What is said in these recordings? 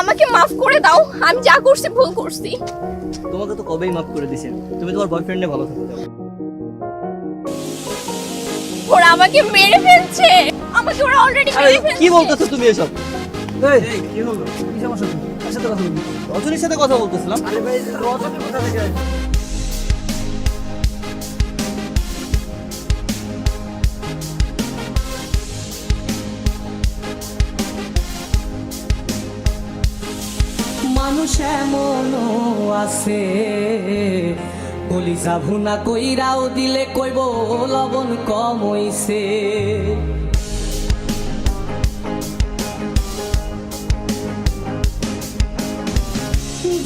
আমাকে মাফ করে দাও, আমি যা করছি ভুল করছি। তোমাকে তো কবেই মাফ করে দিয়েছেন, তুমি তোমার বয়ফ্রেন্ডে ভালো থাকতে দাও। ওরা আমাকে মেরে ফেলছে, আমাকে ওরা অলরেডি মেরে ফেলছে। কি বলতেছো তুমি এসব? এই কি হলো, কি সমস্যা? কার সাথে কথা বলবি? রজনীর সাথে কথা বলতেছিলাম। আরে ভাই, রজনী কোথা থেকে আসবে? মানুষ এমনও আছে, কলিজা ভুনা কইরাও দিলে কইব লবণ কম হইছে।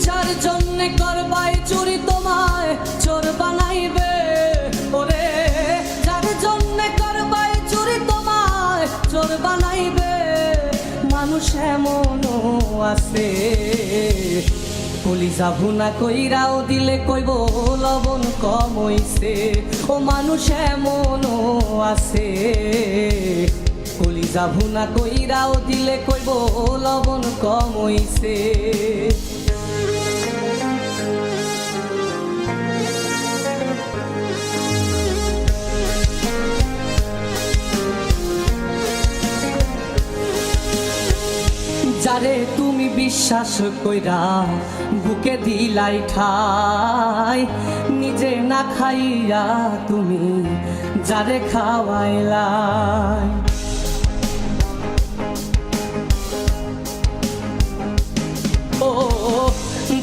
যার জন্যে করবাই চুরি তোমায় চোর বানাইবে, ওরে যার জন্যে করবাই চুরি তোমায় চোর বানাইবে। মানুষ এমনও আছে, কলিজা ভুনা কইরাও দিলে কইব লবণ কম হইছে। ও মানুষ এমনও আছে, কলিজা ভুনা কইরাও দিলে কইব লবণ কম হইছে। যারে তুমি বিশ্বাস কইরা বুকে দিলাই ঠাই, নিজে না খাইয়া তুমি যারে খাওয়াইলাই। ও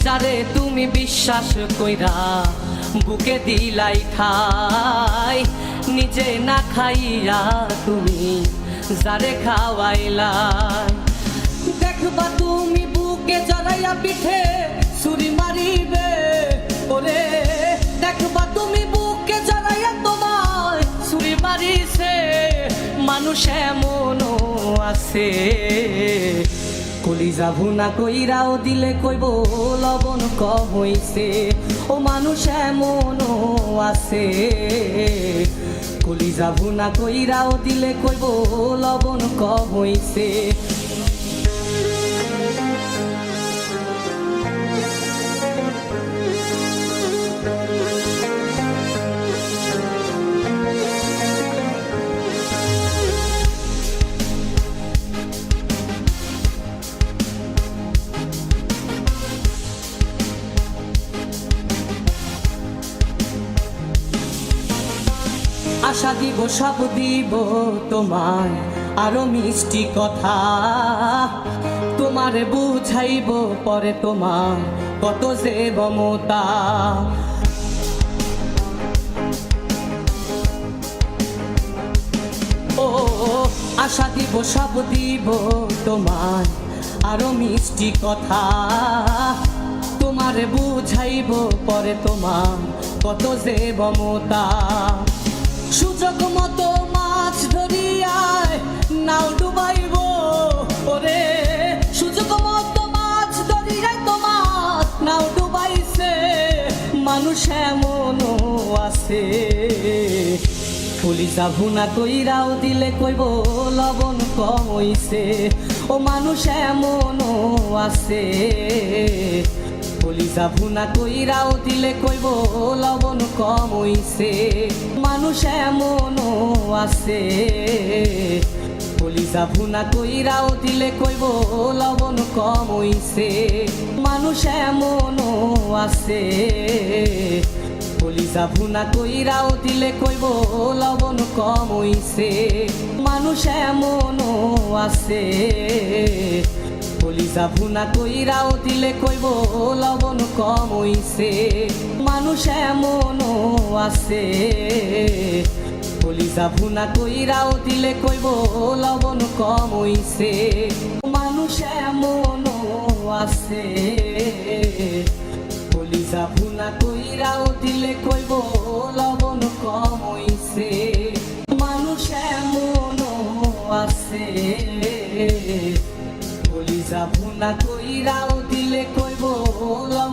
যারে তুমি বিশ্বাস কইরা বুকে দিলাই ঠাই, নিজে না খাইয়া তুমি যারে খাওয়াইলাই। দেখবা তুমি বুকে জড়াইয়া পিঠে ছুরি মারিবে, ওরে দেখবা তুমি বুকে জড়াইয়া তোমায় ছুরি মারিছে। মানুষ এমনও আছে, কলিজা ভুনা কইরাও দিলে কইব লবণ কম হইছে। ও মানুষ এমনও আছে, কলিজা ভুনা কইরাও দিলে কইব লবণ কম হইছে। আশা দিব সব দিব তোমায় আরো মিষ্টি কথা, তোমারে বুঝাইব পরে তোমার কত যে মমতা। ও আশা দিব সব দিব তোমায় আরো মিষ্টি কথা, তোমারে বুঝাইব পরে তোমার কত যে মমতা। সুযোগ মতো মাছ ধরিয়ায় নাও ডুবাইব, ওরে সুযোগ মতো মাছ ধরিয়ায় তোমার নাও ডুবাইছে। মানুষ এমনও আছে, কলিজা ভুনা কইরাও দিলে কইব লবণ কম হইছে। ও মানুষ এমনও আছে, কলিজা ভুনা কইরাও দিলে কইব লবণ কম হইছে। মানুষ এমনও আছে, কলিজা ভুনা কইরাও দিলে কইব লবণ কম হইছে। মানুষ এমনও আছে, কলিজা ভুনা কইরাও দিলে কইব লবণ কম হইছে। মানুষ এমনও আছে, কলিজা ভুনা কইরাও দিলে কইব লবণ কম হইছে। মানুষ এমনও আছে, কলিজা ভুনা কইরাও দিলে কইব লবণ কম হইছে। মানুষ এমনও আছে, কলিজা ভুনা কইরাও দিলে কইব লবণ কম হইছে। মানুষ এমনও আছে, কলিজা ভুনা কইরাও দিলে কইব লবণ